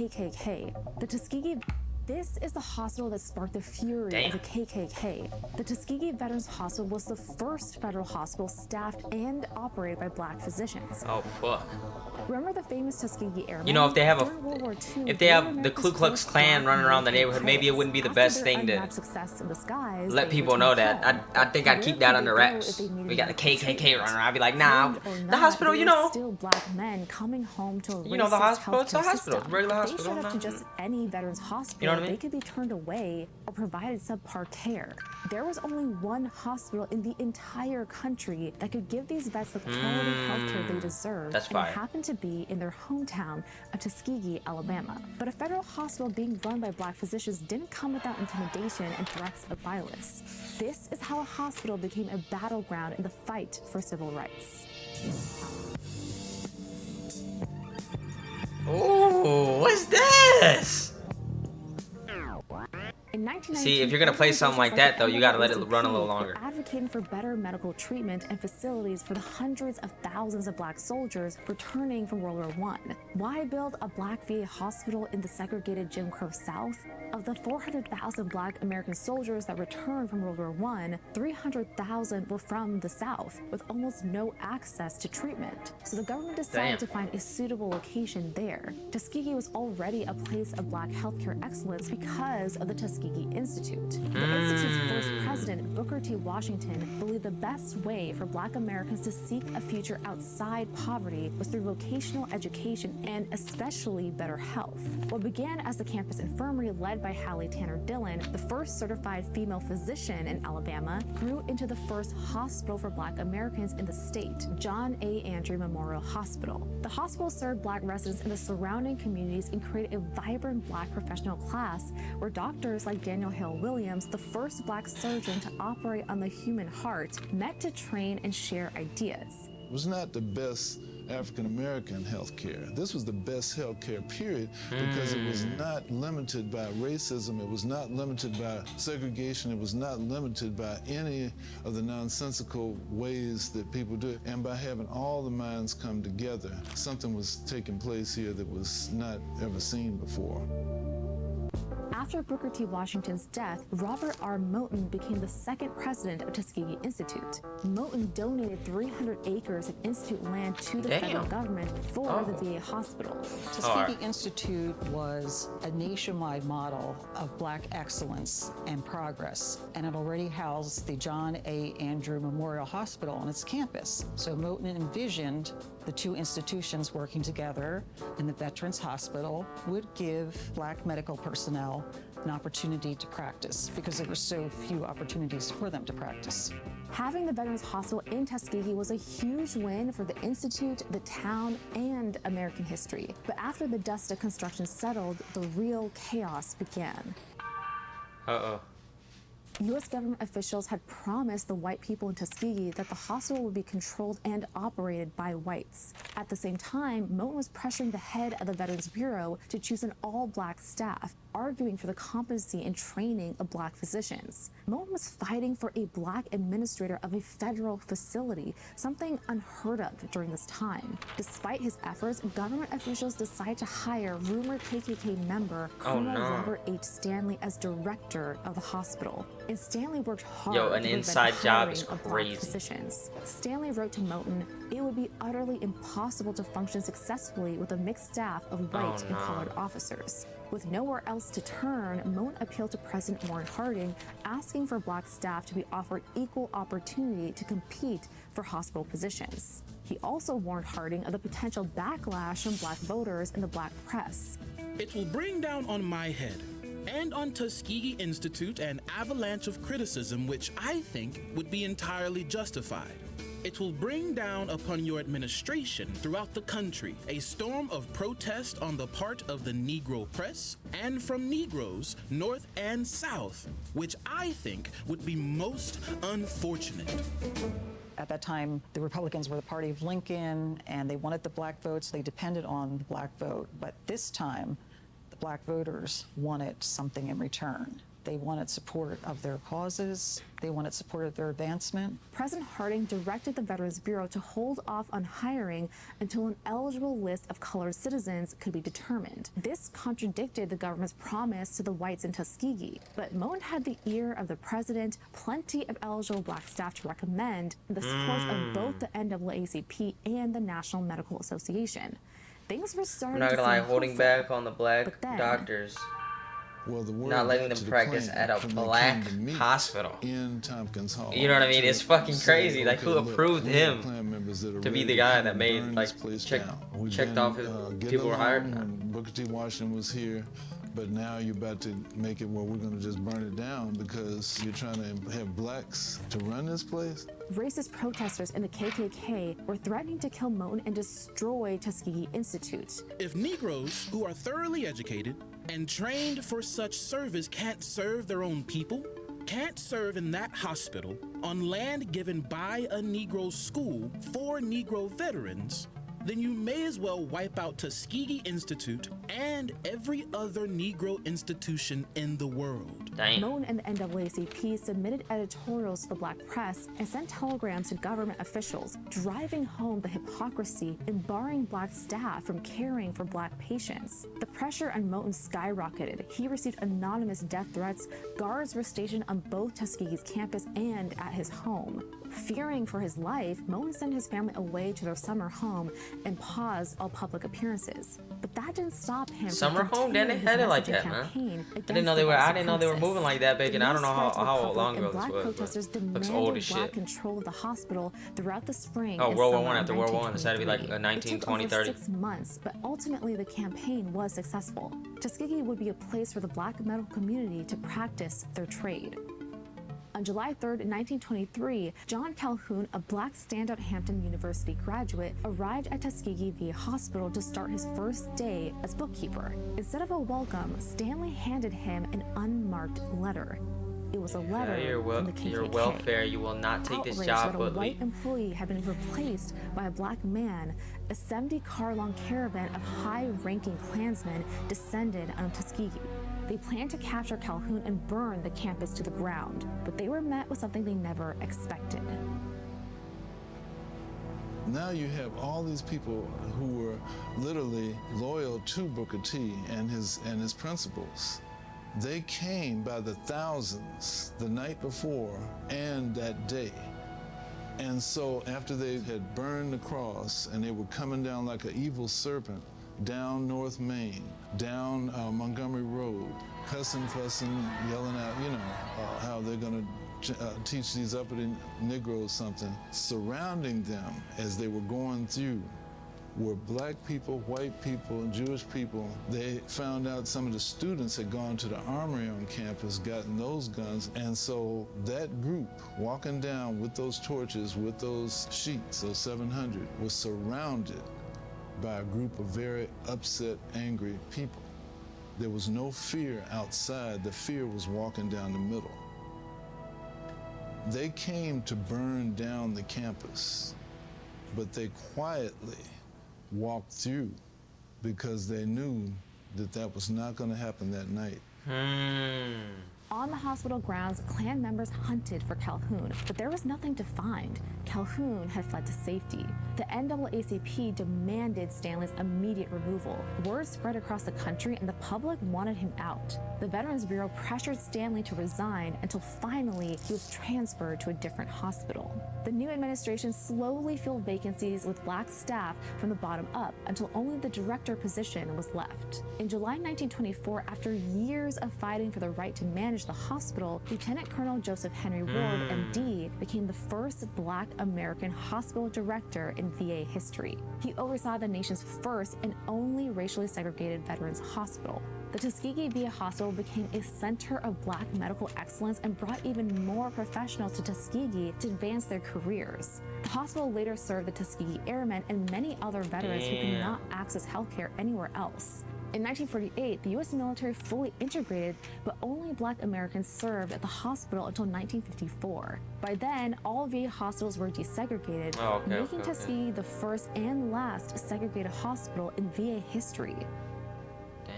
KKK. The Tuskegee. This is the hospital that sparked the fury of the KKK. The Tuskegee Veterans Hospital was the first federal hospital staffed and operated by black physicians. Oh fuck. Remember the famous Tuskegee Airmen? You know, if they have II, the Ku Klux Klan running around the neighborhood, maybe it wouldn't be the best thing to let people know that. I think I'd keep that under wraps. We got the KKK running around. I'd be like, nah, the hospital, you know. Still black men coming home to a you know, the hospital, it's a hospital, system. regular They hospital. showed up to just any veterans hospital. You know what I mean? They could be turned away or provided subpar care. There was only one hospital in the entire country that could give these vets the quality healthcare they deserve. That's and fire. it happened to be in their hometown of Tuskegee, Alabama. But a federal hospital being run by black physicians didn't come without intimidation and threats of violence. This is how a hospital became a battleground in the fight for civil rights. Oh, what's this? In 1919, See, if you're gonna play something like that, though, you gotta let it run a little longer. Advocating for better medical treatment and facilities for the hundreds of thousands of black soldiers returning from World War I. Why build a black VA hospital in the segregated Jim Crow South? Of the 400,000 black American soldiers that returned from World War I, 300,000 were from the South, with almost no access to treatment. So the government decided to find a suitable location there. Tuskegee was already a place of black healthcare excellence because of the Tuskegee Institute. The Institute's first president, Booker T. Washington, believed the best way for black Americans to seek a future outside poverty was through vocational education and especially better health. What began as the campus infirmary led by Hallie Tanner Dillon, the first certified female physician in Alabama, grew into the first hospital for black Americans in the state, John A. Andrew Memorial Hospital. The hospital served black residents in the surrounding communities and created a vibrant black professional class where doctors like Daniel Hale Williams, the first black surgeon to operate on the human heart, met to train and share ideas. It was not the best African-American health care. This was the best health care, period, because it was not limited by racism, it was not limited by segregation, it was not limited by any of the nonsensical ways that people do it. And by having all the minds come together, something was taking place here that was not ever seen before. After Booker T. Washington's death, Robert R. Moton became the second president of Tuskegee Institute. Moton donated 300 acres of institute land to the federal government for the VA hospital. Tuskegee Institute was a nationwide model of black excellence and progress, and it already housed the John A. Andrew Memorial Hospital on its campus. So Moton envisioned the two institutions working together, and the Veterans Hospital would give black medical personnel an opportunity to practice because there were so few opportunities for them to practice. Having the Veterans Hospital in Tuskegee was a huge win for the Institute, the town, and American history. But after the dust of construction settled, the real chaos began. U.S. government officials had promised the white people in Tuskegee that the hospital would be controlled and operated by whites. At the same time, Moton was pressuring the head of the Veterans Bureau to choose an all-black staff, arguing for the competency and training of black physicians. Moton was fighting for a black administrator of a federal facility, something unheard of during this time. Despite his efforts, government officials decided to hire rumored KKK member Colonel Robert H. Stanley as director of the hospital. And Stanley worked hard to an prevent inside the job hiring is of black crazy. physicians. Stanley wrote to Moton, "It would be utterly impossible to function successfully with a mixed staff of white and colored officers." With nowhere else to turn, Moton appealed to President Warren Harding, asking for black staff to be offered equal opportunity to compete for hospital positions. He also warned Harding of the potential backlash from black voters and the black press. "It will bring down on my head and on Tuskegee Institute an avalanche of criticism which I think would be entirely justified. It will bring down upon your administration throughout the country a storm of protest on the part of the Negro press and from Negroes, North and South, which I think would be most unfortunate." At that time, the Republicans were the party of Lincoln, and they wanted the black vote, so they depended on the black vote. But this time, the black voters wanted something in return. They wanted support of their causes. They wanted support of their advancement. President Harding directed the Veterans Bureau to hold off on hiring until an eligible list of colored citizens could be determined. This contradicted the government's promise to the whites in Tuskegee, but Moton had the ear of the president, plenty of eligible black staff to recommend, and the support of both the NAACP and the National Medical Association. Things were starting I'm not to gonna lie, seem holding hopeful, back on the black but then doctors. Well, the word Not letting got them to the practice Klan at a when they black came to meet hospital. in Tompkins Hall. You know what I mean? It's fucking say, crazy. Like, who look, approved we have him Klan members that are to be ready the to guy come that and made, burn like, this place checked down. We've checked been, off his getting people were hired? along when Booker T. Washington was here, but now you're about to make it where we're going to just burn it down because you're trying to have blacks to run this place? Racist protesters in the KKK were threatening to kill Moton and destroy Tuskegee Institute. If Negroes who are thoroughly educated and trained for such service can't serve their own people, can't serve in that hospital on land given by a Negro school for Negro veterans, then you may as well wipe out Tuskegee Institute and every other Negro institution in the world. Damn. Moton and the NAACP submitted editorials to the black press and sent telegrams to government officials, driving home the hypocrisy in barring black staff from caring for black patients. The pressure on Moton skyrocketed. He received anonymous death threats. Guards were stationed on both Tuskegee's campus and at his home. Fearing for his life, Moton sent his family away to their summer home and paused all public appearances. But that didn't stop him. Summer home? Damn, they had it like that, man. I didn't know they were moving like that back, and I don't know how long ago this was. Protesters Looks old as black shit. control of the hospital throughout the spring. Oh, and World War summer I, of after World War I, this had to be like 1923. 19, 20, It took 30. over 6 months, but ultimately the campaign was successful. Tuskegee would be a place for the black medical community to practice their trade. On July 3rd, 1923, John Calhoun, a black standout Hampton University graduate, arrived at Tuskegee VA Hospital to start his first day as bookkeeper. Instead of a welcome, Stanley handed him an unmarked letter. It was a letter from the KKK. Your welfare, you will not take this Outraged job, that a but white employee had been replaced by a black man, a 70-car-long caravan of high-ranking Klansmen descended on Tuskegee. They planned to capture Calhoun and burn the campus to the ground, but they were met with something they never expected. Now you have all these people who were literally loyal to Booker T and his principles. They came by the thousands the night before and that day. And so after they had burned the cross and they were coming down like an evil serpent down North Main, down Montgomery Road, cussing, fussing, yelling out, how they're gonna teach these uppity Negroes something. Surrounding them as they were going through were black people, white people, and Jewish people. They found out some of the students had gone to the armory on campus, gotten those guns, and so that group walking down with those torches, with those sheets, those 700, was surrounded by a group of very upset, angry people. There was no fear outside. The fear was walking down the middle. They came to burn down the campus, but they quietly walked through because they knew that that was not going to happen that night. On the hospital grounds, Klan members hunted for Calhoun, but there was nothing to find. Calhoun had fled to safety. The NAACP demanded Stanley's immediate removal. Word spread across the country and the public wanted him out. The Veterans Bureau pressured Stanley to resign until finally he was transferred to a different hospital. The new administration slowly filled vacancies with black staff from the bottom up until only the director position was left. In July 1924, after years of fighting for the right to manage the hospital, Lieutenant Colonel Joseph Henry Ward, MD, became the first black American hospital director in VA history. He oversaw the nation's first and only racially segregated veterans hospital. The Tuskegee VA Hospital became a center of black medical excellence and brought even more professionals to Tuskegee to advance their careers. The hospital later served the Tuskegee Airmen and many other veterans who could not access healthcare anywhere else. In 1948, the U.S. military fully integrated, but only black Americans served at the hospital until 1954. By then, all VA hospitals were desegregated, making Tuskegee the first and last segregated hospital in VA history.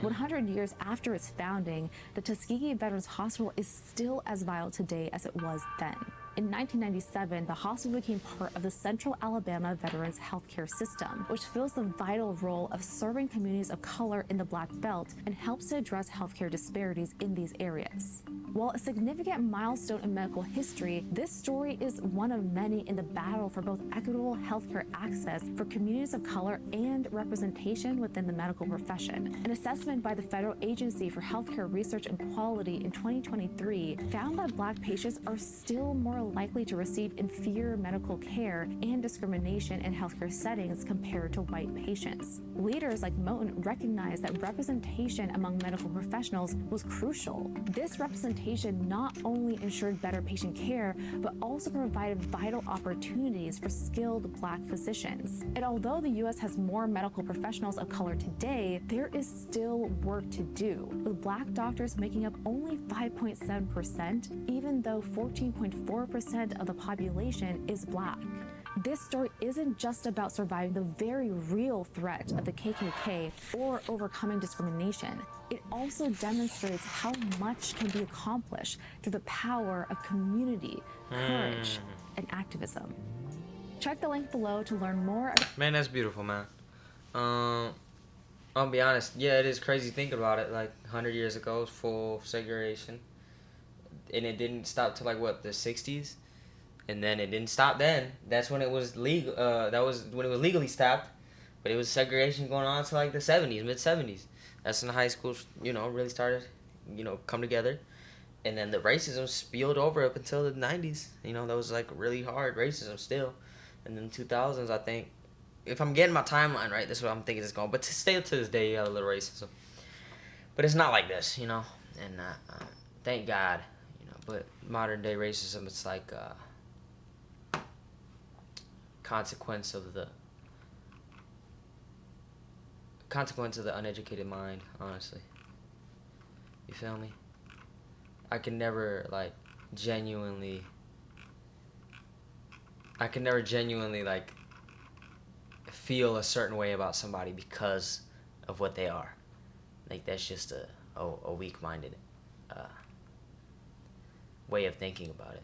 100 years after its founding, the Tuskegee Veterans Hospital is still as vital today as it was then. In 1997, the hospital became part of the Central Alabama Veterans Healthcare System, which fills the vital role of serving communities of color in the Black Belt and helps to address healthcare disparities in these areas. While a significant milestone in medical history, this story is one of many in the battle for both equitable healthcare access for communities of color and representation within the medical profession. An assessment by the Federal Agency for Healthcare Research and Quality in 2023 found that Black patients are still more likely to receive inferior medical care and discrimination in healthcare settings compared to white patients. Leaders like Moten recognized that representation among medical professionals was crucial. This representation not only ensured better patient care, but also provided vital opportunities for skilled Black physicians. And although the U.S. has more medical professionals of color today, there is still work to do, with Black doctors making up only 5.7%, even though 14.4% of the population is Black. This story isn't just about surviving the very real threat of the KKK or overcoming discrimination. It also demonstrates how much can be accomplished through the power of community, courage, and activism. Check the link below to learn more. Man, that's beautiful, man. I'll be honest. Yeah, it is crazy thinking about it. Like 100 years ago, it was full segregation, and it didn't stop till like what, the 60s. And then it didn't stop then. That's when it was legal. That was when it was legally stopped. But it was segregation going on to like the 70s, mid 70s. That's when the high schools, really started, come together. And then the racism spilled over up until the 90s. That was like really hard racism still. And then 2000s, I think, if I'm getting my timeline right, that's what I'm thinking it's going. But still to this day, you got a little racism. But it's not like this, And thank God, But modern day racism, it's like consequence of the uneducated mind, honestly. You feel me? I can never genuinely like feel a certain way about somebody because of what they are. Like that's just a weak-minded way of thinking about it.